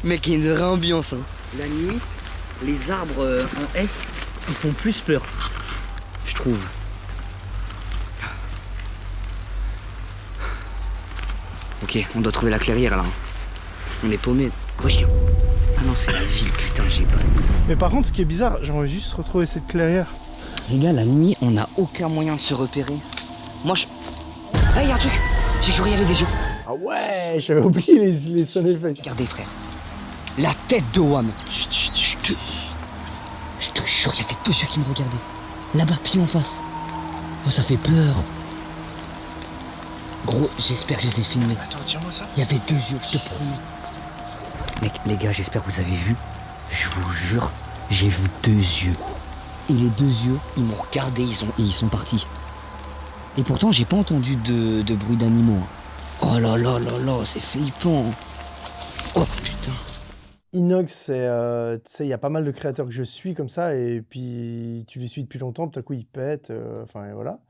Mec, il y a une vraie ambiance. Hein. La nuit, les arbres en S, ils font plus peur, je trouve. Ok, on doit trouver la clairière là. On est paumé. Wesh. Ah non, c'est la ville, putain, j'ai pas. Mais par contre, ce qui est bizarre, j'aimerais juste retrouver cette clairière. Les gars, la nuit, on n'a aucun moyen de se repérer. Moi, je... Ah, y'a un truc. J'ai juré, il y avait des yeux. Ah ouais, j'avais oublié les sound effects. Regardez, frère. La tête de Wam. Je te jure, il y avait 2 yeux qui me regardaient. Là-bas, pile en face. Oh, ça fait peur. Gros, j'espère que je les ai filmés. Attends, tire-moi ça. Il y avait 2 yeux, je te promets. Mec, les gars, j'espère que vous avez vu. Je vous jure, j'ai vu 2 yeux. Et les 2 yeux, ils m'ont regardé, ils sont partis. Et pourtant, j'ai pas entendu de bruit d'animaux. Oh là là là là, c'est flippant. Oh putain. Inox, c'est, tu sais, il y a pas mal de créateurs que je suis comme ça, et puis tu les suis depuis longtemps, puis tout à coup ils pètent, enfin et voilà.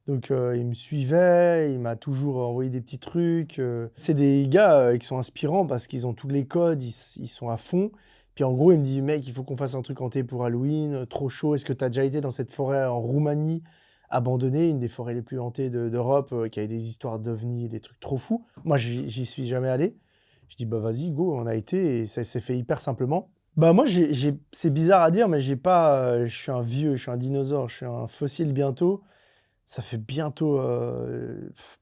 Donc il me suivait, il m'a toujours envoyé des petits trucs. C'est des gars qui sont inspirants parce qu'ils ont tous les codes, ils sont à fond. Puis en gros, il me dit, mec, il faut qu'on fasse un truc hanté pour Halloween, trop chaud. Est-ce que tu as déjà été dans cette forêt en Roumanie, abandonnée, une des forêts les plus hantées d'Europe, qui avait des histoires d'ovnis et des trucs trop fous. Moi, j'y suis jamais allé. Je dis, bah vas-y, go, on a été, et ça s'est fait hyper simplement. Bah moi, c'est bizarre à dire, mais j'ai pas, je suis un vieux, je suis un dinosaure, je suis un fossile bientôt. Ça fait bientôt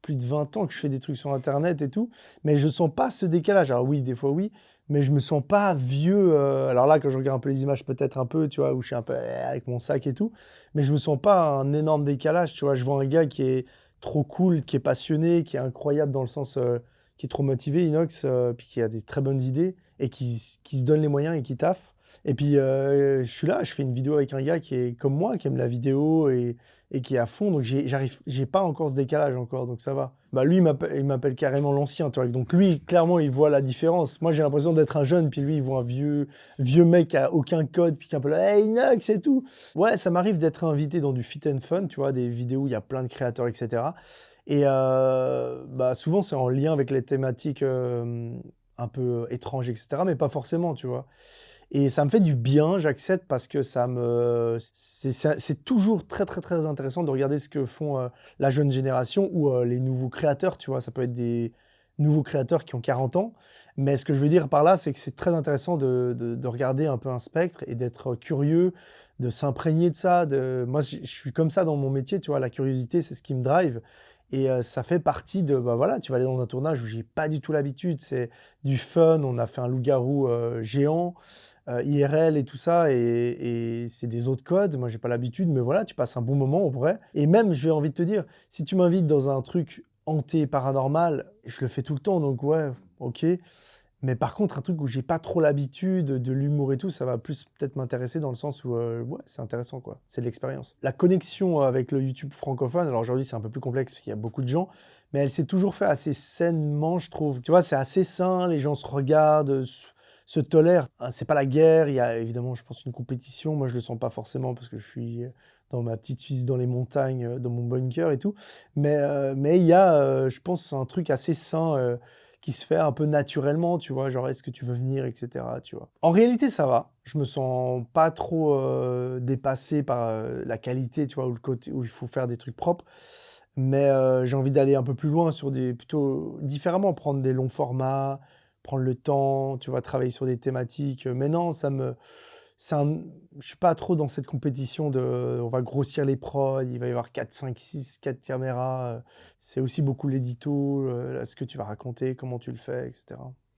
plus de 20 ans que je fais des trucs sur Internet et tout, mais je sens pas ce décalage. Alors oui, des fois oui, mais je me sens pas vieux. Alors là, quand je regarde un peu les images, peut-être un peu, tu vois, où je suis un peu avec mon sac et tout, mais je me sens pas un énorme décalage, tu vois. Je vois un gars qui est trop cool, qui est passionné, qui est incroyable dans le sens qui est trop motivé, Inox, puis qui a des très bonnes idées et qui se donne les moyens et qui taffe. Et puis je suis là, je fais une vidéo avec un gars qui est comme moi, qui aime la vidéo et qui est à fond, donc j'ai pas encore ce décalage encore, donc ça va. Bah lui, il m'appelle carrément l'ancien, tu vois, donc lui, clairement, il voit la différence. Moi, j'ai l'impression d'être un jeune, puis lui, il voit un vieux mec qui a aucun code, puis qui est un peu là, hey, Inox, c'est tout. Ouais, ça m'arrive d'être invité dans du fit and fun, tu vois, des vidéos où il y a plein de créateurs, etc. Et bah souvent, c'est en lien avec les thématiques un peu étranges, etc., mais pas forcément, tu vois. Et ça me fait du bien, j'accepte, parce que c'est toujours très, très, très intéressant de regarder ce que font la jeune génération ou les nouveaux créateurs, tu vois. Ça peut être des nouveaux créateurs qui ont 40 ans. Mais ce que je veux dire par là, c'est que c'est très intéressant de regarder un peu un spectre et d'être curieux, de s'imprégner de ça. Moi, je suis comme ça dans mon métier, tu vois. La curiosité, c'est ce qui me drive. Et ça fait partie de, bah voilà, tu vas aller dans un tournage où j'ai pas du tout l'habitude. C'est du fun. On a fait un loup-garou géant. IRL et tout ça, et c'est des autres codes. Moi, j'ai pas l'habitude, mais voilà, tu passes un bon moment, en vrai. Et même, j'ai envie de te dire, si tu m'invites dans un truc hanté, paranormal, je le fais tout le temps, donc ouais, ok. Mais par contre, un truc où j'ai pas trop l'habitude, de l'humour et tout, ça va plus peut-être m'intéresser dans le sens où, ouais, c'est intéressant, quoi. C'est de l'expérience. La connexion avec le YouTube francophone, alors aujourd'hui, c'est un peu plus complexe parce qu'il y a beaucoup de gens, mais elle s'est toujours fait assez sainement, je trouve. Tu vois, c'est assez sain, les gens se regardent, se tolèrent. Ah, c'est pas la guerre, il y a évidemment, je pense, une compétition. Moi, je le sens pas forcément parce que je suis dans ma petite Suisse, dans les montagnes, dans mon bunker et tout. Mais il y a, je pense, un truc assez sain qui se fait un peu naturellement, tu vois, genre est-ce que tu veux venir, etc., tu vois. En réalité, ça va. Je me sens pas trop dépassé par la qualité, tu vois, ou le côté où il faut faire des trucs propres. Mais j'ai envie d'aller un peu plus loin sur plutôt différemment, prendre des longs formats, prendre le temps, tu vois, travailler sur des thématiques. Mais non, je suis pas trop dans cette compétition on va grossir les prods, il va y avoir 4, 5, 6, 4 caméras. C'est aussi beaucoup l'édito, ce que tu vas raconter, comment tu le fais, etc.